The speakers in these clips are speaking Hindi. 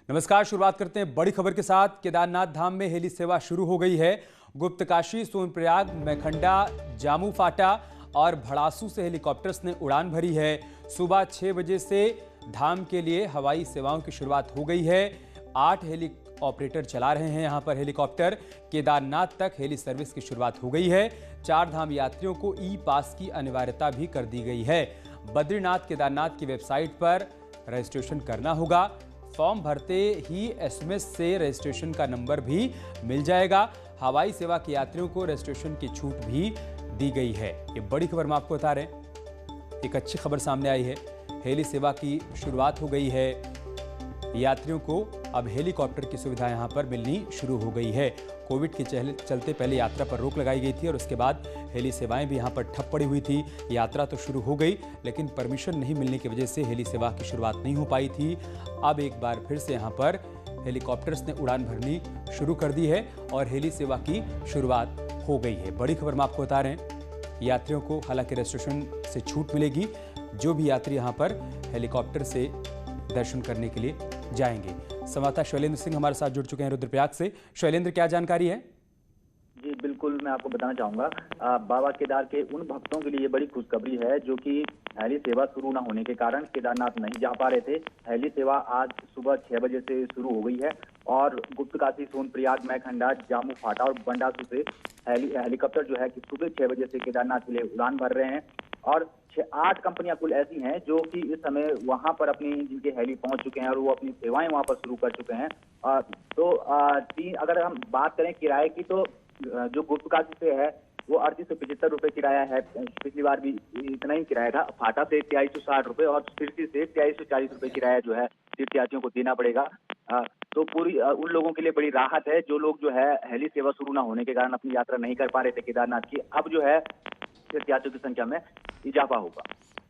नमस्कार। शुरुआत करते हैं बड़ी खबर के साथ। केदारनाथ धाम में हेली सेवा शुरू हो गई है। गुप्तकाशी, सोनप्रयाग, मैखंडा, जामू फाटा और भड़ासू से हेलीकॉप्टर्स ने उड़ान भरी है। सुबह 6 बजे से धाम के लिए हवाई सेवाओं की शुरुआत हो गई है। 8 हेली ऑपरेटर चला रहे हैं यहां पर हेलीकॉप्टर। केदारनाथ तक हेली सर्विस की शुरुआत हो गई है। 4 धाम यात्रियों को ई पास की अनिवार्यता भी कर दी गई है। बद्रीनाथ केदारनाथ की वेबसाइट पर रजिस्ट्रेशन करना होगा। फॉर्म भरते ही एसएमएस से रजिस्ट्रेशन का नंबर भी मिल जाएगा। हवाई सेवा के यात्रियों को रजिस्ट्रेशन की छूट भी दी गई है। ये बड़ी खबर हम आपको बता रहे हैं। एक अच्छी खबर सामने आई है। हेली सेवा की शुरुआत हो गई है। यात्रियों को अब हेलीकॉप्टर की सुविधा यहां पर मिलनी शुरू हो गई है। कोविड के चलते पहले यात्रा पर रोक लगाई गई थी और उसके बाद हेली सेवाएं भी यहां पर ठप पड़ी हुई थी। यात्रा तो शुरू हो गई, लेकिन परमिशन नहीं मिलने की वजह से हेली सेवा की शुरुआत नहीं हो पाई थी। अब एक बार फिर से यहां पर हेलीकॉप्टर्स ने उड़ान भरनी शुरू कर दी है और हेली सेवा की शुरुआत हो गई है। बड़ी खबर हम आपको बता रहे हैं। यात्रियों को हालांकि रजिस्ट्रेशन से छूट मिलेगी, जो भी यात्री यहाँ पर हेलीकॉप्टर से दर्शन करने के लिए जाएंगे। संवाददाता शैलेंद्र सिंह हमारे साथ जुड़ चुके हैं रुद्रप्रयाग से। शैलेंद्र, क्या जानकारी है? जी बिल्कुल, मैं आपको बताना चाहूंगा। बाबा केदार के उन भक्तों के लिए ये बड़ी खुशखबरी है जो कि हेली सेवा शुरू न होने के कारण केदारनाथ नहीं जा पा रहे थे। हेली सेवा आज सुबह 6 बजे से शुरू हो गई है और गुप्तकाशी, सोनप्रयाग, मैखंडा, जामू फाटा और बंडासू से हेलीकॉप्टर जो है कि सुबह 6 बजे से केदारनाथ के लिए उड़ान भर रहे हैं। और 8 कंपनियां कुल ऐसी हैं जो कि इस समय वहां पर अपनी जिनके हेली पहुंच चुके हैं और वो अपनी सेवाएं वहां पर शुरू कर चुके हैं। तो अगर हम बात करें किराए की, तो जो गुप्तकाशी से है वो 3875 रुपए किराया है। पिछली बार भी इतना ही किराया था। फाटा से 2360 रुपए और सिरसी से 2340 रुपए किराया जो है तीर्थयात्रियों को देना पड़ेगा। तो पूरी उन लोगों के लिए बड़ी राहत है जो लोग जो है हेली सेवा शुरू न होने के कारण अपनी यात्रा नहीं कर पा रहे थे केदारनाथ की। अब जो है तीर्थयात्रियों की संख्या में इजाफा होगा।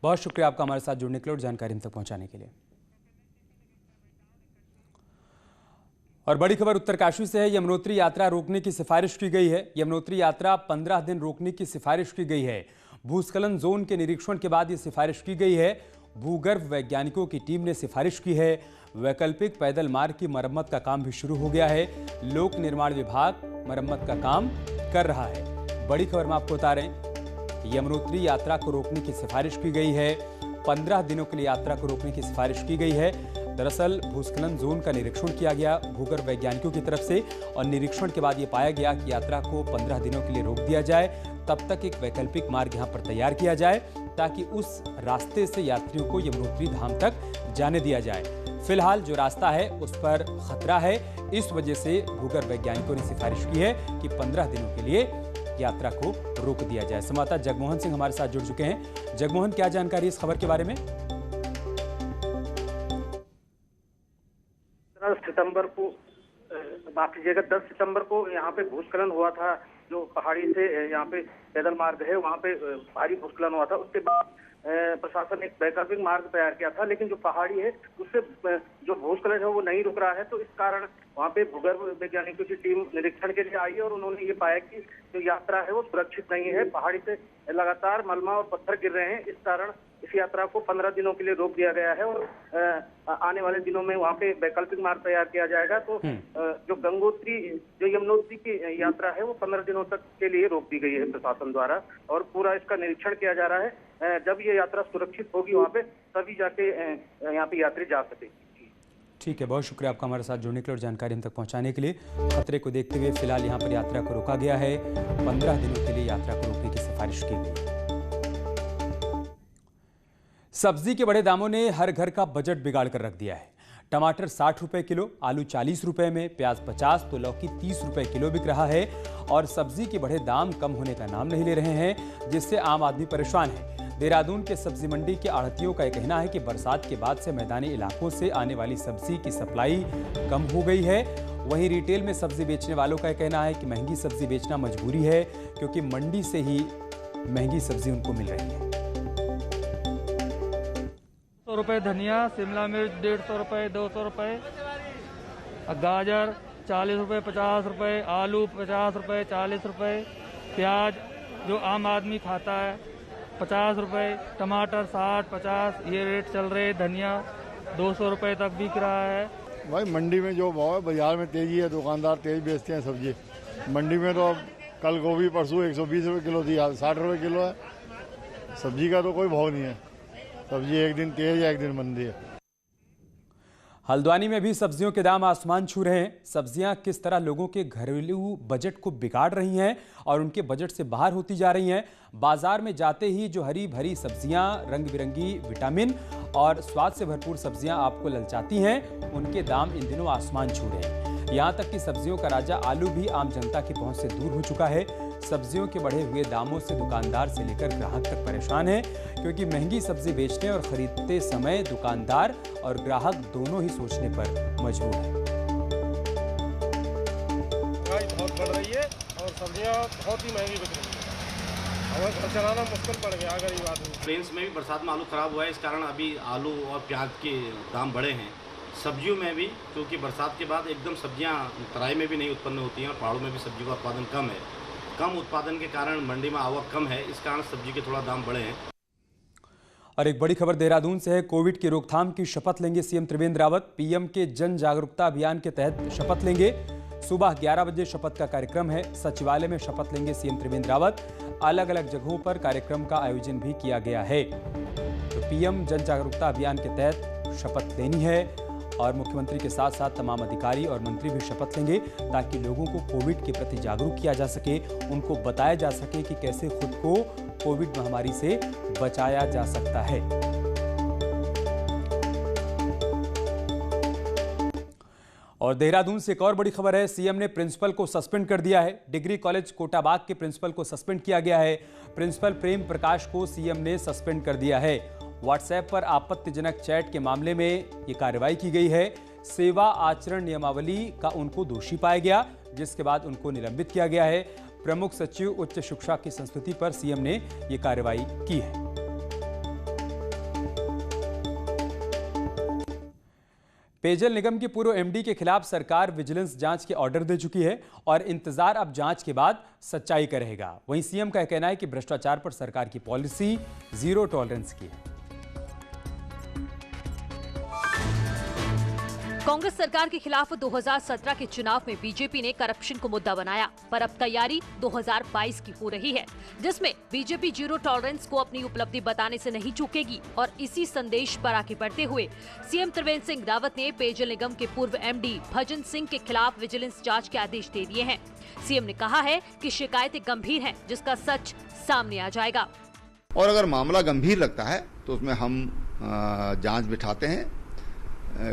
बहुत शुक्रिया आपका हमारे साथ जुड़ने के लिए और जानकारी हम तक पहुंचाने के लिए। और बड़ी खबर उत्तरकाशी से है। यमुनोत्री यात्रा रोकने की सिफारिश की गई है। यमुनोत्री यात्रा 15 दिन रोकने की सिफारिश की गई है। भूस्खलन जोन के निरीक्षण के बाद यह सिफारिश की गई है। भूगर्भ वैज्ञानिकों की टीम ने सिफारिश की है। वैकल्पिक पैदल मार्ग की मरम्मत का काम भी शुरू हो गया है। लोक निर्माण विभाग मरम्मत का काम कर रहा है। बड़ी खबर हम आपको बता रहे हैं। यमुनोत्री यात्रा को रोकने की सिफारिश की गई है। 15 दिनों के लिए यात्रा को रोकने की सिफारिश की गई है। दरअसल भूस्खलन जोन का निरीक्षण किया गया भूगर्भ वैज्ञानिकों की तरफ से और निरीक्षण के बाद ये पाया गया कि यात्रा को 15 दिनों के लिए रोक दिया जाए। तब तक एक वैकल्पिक मार्ग यहाँ पर तैयार किया जाए ताकि उस रास्ते से यात्रियों को यमुनोत्री धाम तक जाने दिया जाए। फिलहाल जो रास्ता है उस पर खतरा है। इस वजह से भूगर्भ वैज्ञानिकों ने सिफारिश की है कि 15 दिनों के लिए यात्रा को रोक दिया जाए। संवाददाता जगमोहन सिंह हमारे साथ जुड़ चुके हैं। जगमोहन, क्या जानकारी इस खबर के बारे में? 10 सितंबर को यहाँ पे भूस्खलन हुआ था। जो पहाड़ी से यहाँ पे पैदल मार्ग है वहाँ पे भारी भूस्खलन हुआ था। उसके बाद प्रशासन ने एक वैकल्पिक मार्ग तैयार किया था, लेकिन जो पहाड़ी है उससे जो भूस्खलन है वो नहीं रुक रहा है। तो इस कारण वहाँ पे भूगर्भ वैज्ञानिकों की टीम निरीक्षण के लिए आई है और उन्होंने ये पाया कि जो यात्रा है वो सुरक्षित नहीं है। पहाड़ी से लगातार मलबा और पत्थर गिर रहे हैं। इस कारण इस यात्रा को 15 दिनों के लिए रोक दिया गया है और आने वाले दिनों में वहाँ पे वैकल्पिक मार्ग तैयार किया जाएगा। तो जो यमुनोत्री की यात्रा है वो 15 दिनों तक के लिए रोक दी गई है प्रशासन द्वारा और पूरा इसका निरीक्षण किया जा रहा है। जब ये यात्रा सुरक्षित होगी वहाँ पे तभी जाके यहाँ पे यात्री जा सकेगी। ठीक है, बहुत शुक्रिया आपका हमारे साथ जुड़ने के लिए और जानकारी हम तक पहुंचाने के लिए। खतरे को देखते हुए फिलहाल यहाँ पर यात्रा को रोका गया है। 15 दिनों के लिए यात्रा को रोकने की सिफारिश की गई है। सब्जी के बढ़े दामों ने हर घर का बजट बिगाड़ कर रख दिया है। टमाटर 60 रुपए किलो, आलू 40 रुपए में, प्याज 50 तो लौकी 30 रुपए किलो बिक रहा है। और सब्जी के बढ़े दाम कम होने का नाम नहीं ले रहे हैं, जिससे आम आदमी परेशान है। देहरादून के सब्जी मंडी के आढ़तियों का कहना है कि बरसात के बाद से मैदानी इलाकों से आने वाली सब्जी की सप्लाई कम हो गई है। वहीं रिटेल में सब्जी बेचने वालों का कहना है कि महंगी सब्जी बेचना मजबूरी है, क्योंकि मंडी से ही महंगी सब्जी उनको मिल रही है। 100 रुपये धनिया, शिमला मिर्च 150 रुपये, 200 रुपये, गाजर 40 रुपये, 50 रुपये, आलू 50 रुपये, 40 रुपये, प्याज जो आम आदमी खाता है 50 रुपये, टमाटर 60, 50 ये रेट चल रहे। धनिया 200 रुपये तक बिक रहा है। भाई मंडी में जो भाव है, बाजार में तेजी है, दुकानदार तेज बेचते हैं सब्जी। मंडी में तो कल गोभी परसों 120 रुपये किलो थी, आज 60 रुपये किलो है। सब्जी का तो कोई भाव नहीं है। सब्जी एक दिन तेज है, एक दिन मंदी है। हल्द्वानी में भी सब्जियों के दाम आसमान छू रहे हैं। सब्जियां किस तरह लोगों के घरेलू बजट को बिगाड़ रही हैं और उनके बजट से बाहर होती जा रही हैं। बाजार में जाते ही जो हरी भरी सब्जियां, रंग बिरंगी विटामिन और स्वाद से भरपूर सब्जियां आपको ललचाती हैं, उनके दाम इन दिनों आसमान छू रहे हैं। यहां तक कि सब्जियों का राजा आलू भी आम जनता की पहुंच से दूर हो चुका है। सब्जियों के बढ़े हुए दामों से दुकानदार से लेकर ग्राहक तक परेशान है, क्योंकि महंगी सब्जी बेचने और खरीदते समय दुकानदार और ग्राहक दोनों ही सोचने पर मजबूर है। महंगाई बहुत बढ़ रही है और सब्जियां बहुत ही महंगी बिक रही है। हमें घर चलाना मुश्किल पड़ गया गरीब आदमी। प्लेन्स में भी बरसात में आलू खराब हुआ है, इस कारण अभी आलू और प्याज के दाम बढ़े हैं। सब्जियों में भी, क्योंकि बरसात के बाद एकदम सब्जियां तराई में भी नहीं उत्पन्न होती हैं और पहाड़ों में भी सब्जी का उत्पादन कम है। कम उत्पादन के कारण मंडी में आवक कम है, इस कारण सब्जी के थोड़ा दाम बढ़े हैं। और एक बड़ी खबर देहरादून से है। कोविड की रोकथाम की शपथ लेंगे सीएम त्रिवेंद्र रावत। पीएम के जन जागरूकता अभियान के तहत शपथ लेंगे। सुबह 11 बजे शपथ का कार्यक्रम है। सचिवालय में शपथ लेंगे सीएम त्रिवेंद्र रावत। अलग अलग जगहों पर कार्यक्रम का आयोजन भी किया गया है। तो पीएम जन जागरूकता अभियान के तहत शपथ लेनी है और मुख्यमंत्री के साथ साथ तमाम अधिकारी और मंत्री भी शपथ लेंगे, ताकि लोगों को कोविड के प्रति जागरूक किया जा सके, उनको बताया जा सके कि कैसे खुद को कोविड महामारी से बचाया जा सकता है। और देहरादून से एक और बड़ी खबर है। सीएम ने प्रिंसिपल को सस्पेंड कर दिया है। डिग्री कॉलेज कोटाबाग के प्रिंसिपल को सस्पेंड किया गया है। प्रिंसिपल प्रेम प्रकाश को सीएम ने सस्पेंड कर दिया है। व्हाट्सएप पर आपत्तिजनक चैट के मामले में ये कार्रवाई की गई है। सेवा आचरण नियमावली का उनको दोषी पाया गया, जिसके बाद उनको निलंबित किया गया है। प्रमुख सचिव उच्च शिक्षा की संस्कृति पर सीएम ने ये कार्रवाई की है। पेयजल निगम के पूर्व एमडी के खिलाफ सरकार विजिलेंस जांच के ऑर्डर दे चुकी है और इंतजार अब जांच के बाद सच्चाई का रहेगा। वहीं सीएम का कहना है कि भ्रष्टाचार पर सरकार की पॉलिसी जीरो टॉलरेंस की है। कांग्रेस सरकार के खिलाफ 2017 के चुनाव में बीजेपी ने करप्शन को मुद्दा बनाया, पर अब तैयारी 2022 की हो रही है, जिसमें बीजेपी जीरो टॉलरेंस को अपनी उपलब्धि बताने से नहीं चूकेगी। और इसी संदेश पर आगे बढ़ते हुए सीएम त्रिवेंद्र सिंह रावत ने पेयजल निगम के पूर्व एमडी भजन सिंह के खिलाफ विजिलेंस जांच के आदेश दे दिए हैं। सीएम ने कहा है कि शिकायतें गंभीर हैं, जिसका सच सामने आ जाएगा। और अगर मामला गंभीर लगता है तो उसमें हम जांच बिठाते हैं,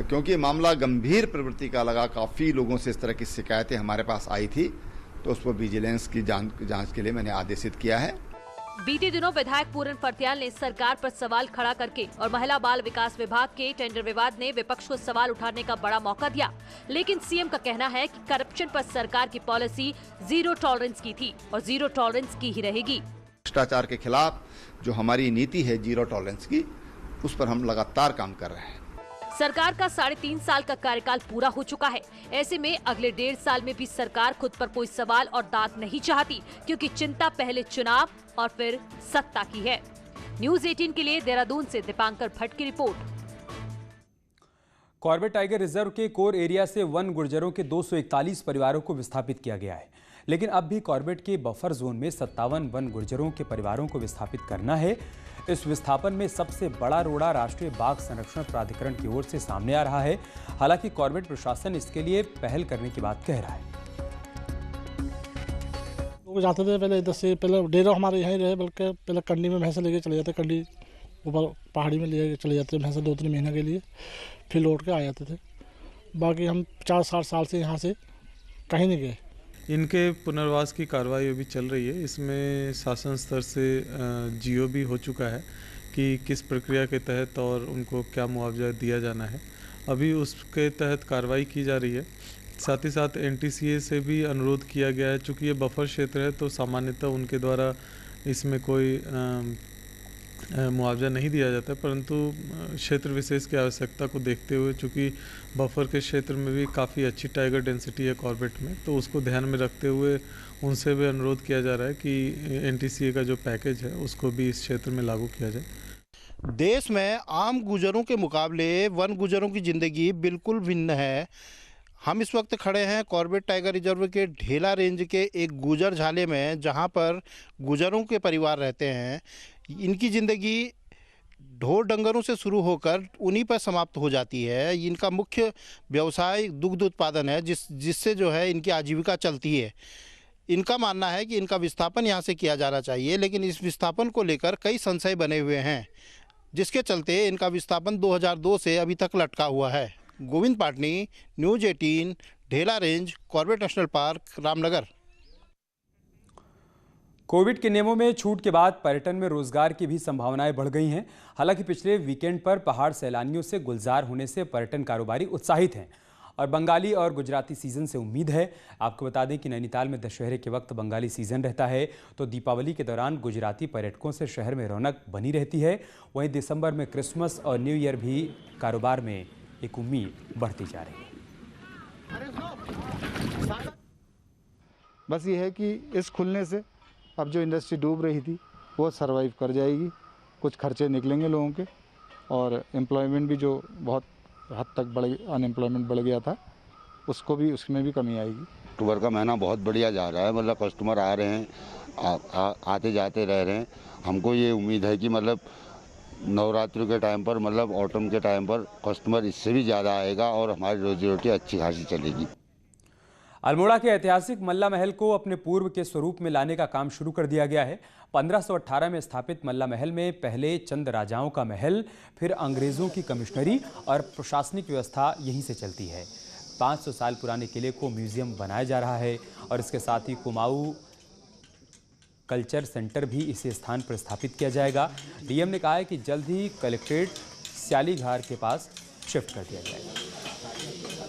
क्योंकि मामला गंभीर प्रवृत्ति का लगा। काफ़ी लोगों से इस तरह की शिकायतें हमारे पास आई थी, तो उस पर विजिलेंस की जांच के लिए मैंने आदेशित किया है। बीते दिनों विधायक पूरन फर्त्याल ने सरकार पर सवाल खड़ा करके और महिला बाल विकास विभाग के टेंडर विवाद ने विपक्ष को सवाल उठाने का बड़ा मौका दिया, लेकिन सीएम का कहना है कि करप्शन पर सरकार की पॉलिसी जीरो टॉलरेंस की थी और जीरो टॉलरेंस की ही रहेगी। भ्रष्टाचार के खिलाफ जो हमारी नीति है जीरो टॉलरेंस की, उस पर हम लगातार काम कर रहे हैं। सरकार का 3.5 साल का कार्यकाल पूरा हो चुका है। ऐसे में अगले 1.5 साल में भी सरकार खुद पर कोई सवाल और दाग नहीं चाहती, क्योंकि चिंता पहले चुनाव और फिर सत्ता की है। न्यूज़ 18 के लिए देहरादून से दीपांकर भट्ट की रिपोर्ट। कॉर्बेट टाइगर रिजर्व के कोर एरिया से वन गुर्जरों के 241 परिवारों को विस्थापित किया गया है, लेकिन अब भी कॉर्बेट के बफर जोन में 57 वन गुर्जरों के परिवारों को विस्थापित करना है। इस विस्थापन में सबसे बड़ा रोड़ा राष्ट्रीय बाघ संरक्षण प्राधिकरण की ओर से सामने आ रहा है। हालांकि कॉर्बेट प्रशासन इसके लिए पहल करने की बात कह रहा है। लोग जाते थे पहले इधर से, पहले डेरा हमारे यहीं रहे, बल्कि पहले कंडी में भैंसे लेके चले जाते, कंडी ऊपर पहाड़ी में ले चले जाते भैंसे 2-3 महीने के लिए, फिर लौट के आ जाते थे। बाकी हम 4-7 साल से यहाँ से कहीं नहीं गए। इनके पुनर्वास की कार्रवाई अभी चल रही है। इसमें शासन स्तर से जीओ भी हो चुका है कि किस प्रक्रिया के तहत और उनको क्या मुआवजा दिया जाना है। अभी उसके तहत कार्रवाई की जा रही है। साथ ही साथ एनटीसीए से भी अनुरोध किया गया है। चूँकि ये बफर क्षेत्र है तो सामान्यतः उनके द्वारा इसमें कोई मुआवजा नहीं दिया जाता, परंतु क्षेत्र विशेष की आवश्यकता को देखते हुए, चूँकि बफर के क्षेत्र में भी काफ़ी अच्छी टाइगर डेंसिटी है कॉर्बेट में, तो उसको ध्यान में रखते हुए उनसे भी अनुरोध किया जा रहा है कि एनटीसीए का जो पैकेज है उसको भी इस क्षेत्र में लागू किया जाए। देश में आम गुजरों के मुकाबले वन गुजरों की ज़िंदगी बिल्कुल भिन्न है। हम इस वक्त खड़े हैं कॉर्बेट टाइगर रिजर्व के ढेला रेंज के एक गुजर झाले में, जहां पर गुजरों के परिवार रहते हैं। इनकी ज़िंदगी ढोर डंगरों से शुरू होकर उन्हीं पर समाप्त हो जाती है। इनका मुख्य व्यवसाय दुग्ध उत्पादन है, जिससे जो है इनकी आजीविका चलती है। इनका मानना है कि इनका विस्थापन यहाँ से किया जाना चाहिए, लेकिन इस विस्थापन को लेकर कई संशय बने हुए हैं, जिसके चलते इनका विस्थापन 2002 से अभी तक लटका हुआ है। गोविंद पाटनी, न्यूज़ 18, ढेला range, Corbett national park, Ramnagar. Covid के नियमों में छूट के बाद पर्यटन में रोजगार की भी संभावनाएं बढ़ गई हैं। हालांकि पिछले वीकेंड पर पहाड़ सैलानियों से गुलजार होने से पर्यटन कारोबारी उत्साहित हैं और बंगाली और गुजराती सीजन से उम्मीद है। आपको बता दें कि नैनीताल में दशहरे के वक्त बंगाली सीजन रहता है, तो दीपावली के दौरान गुजराती पर्यटकों से शहर में रौनक बनी रहती है। वहीं दिसंबर में क्रिसमस और न्यू ईयर भी कारोबार में एक उम्मीद बढ़ती जा रही है। बस ये है कि इस खुलने से अब जो इंडस्ट्री डूब रही थी वो सरवाइव कर जाएगी, कुछ खर्चे निकलेंगे लोगों के, और एम्प्लॉयमेंट भी जो बहुत हद तक अनएम्प्लॉयमेंट बढ़ गया था उसमें भी कमी आएगी। अक्टूबर का महीना बहुत बढ़िया जा रहा है, मतलब कस्टमर आ रहे हैं, आते जाते रह रहे हैं। हमको ये उम्मीद है कि मतलब नवरात्रि के टाइम पर, मतलब ऑटम के टाइम पर कस्टमर इससे भी ज़्यादा आएगा और हमारी रोजी रोटी अच्छी खासी चलेगी। अल्मोड़ा के ऐतिहासिक मल्ला महल को अपने पूर्व के स्वरूप में लाने का काम शुरू कर दिया गया है। 1518 में स्थापित मल्ला महल में पहले चंद राजाओं का महल, फिर अंग्रेजों की कमिश्नरी और प्रशासनिक व्यवस्था यहीं से चलती है। 500 साल पुराने किले को म्यूजियम बनाया जा रहा है और इसके साथ ही कुमाऊं कल्चर सेंटर भी इसी स्थान पर स्थापित किया जाएगा। डीएम ने कहा है कि जल्द ही कलेक्ट्रेट स्यालीघार के पास शिफ्ट कर दिया जाएगा।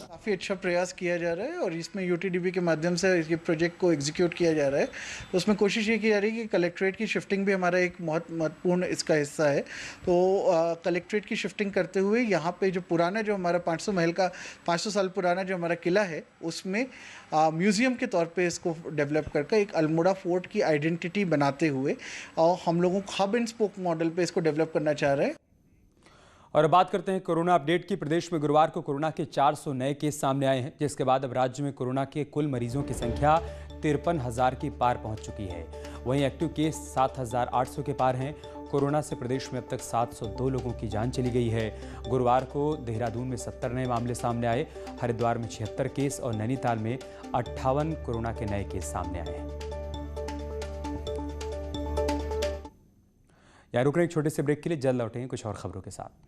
काफ़ी अच्छा प्रयास किया जा रहा है और इसमें यूटीडीबी के माध्यम से इस प्रोजेक्ट को एग्जीक्यूट किया जा रहा है। तो उसमें कोशिश ये की जा रही है कि कलेक्ट्रेट की शिफ्टिंग भी हमारा एक बहुत महत्वपूर्ण इसका हिस्सा है। तो कलेक्ट्रेट की शिफ्टिंग करते हुए यहाँ पे जो पुराना जो हमारा 500 साल पुराना जो हमारा किला है, उसमें म्यूज़ियम के तौर पे इसको डेवलप करके एक अल्मोड़ा फोर्ट की आइडेंटिटी बनाते हुए और हम लोगों को हब एंड स्पोक मॉडल पे इसको डेवलप करना चाह रहे हैं। और बात करते हैं कोरोना अपडेट की। प्रदेश में गुरुवार को कोरोना के 400 नए केस सामने आए हैं, जिसके बाद अब राज्य में कोरोना के कुल मरीजों की संख्या 53,000 की पार पहुंच चुकी है। वहीं एक्टिव केस 7,800 के पार हैं। कोरोना से प्रदेश में अब तक 702 लोगों की जान चली गई है। गुरुवार को देहरादून में 70 नए मामले सामने आए, हरिद्वार में 76 केस और नैनीताल में 58 कोरोना के नए केस सामने आए हैं। यहाँ रुक रहे एक छोटे से ब्रेक के लिए, जल्द लौटेंगे कुछ और खबरों के साथ।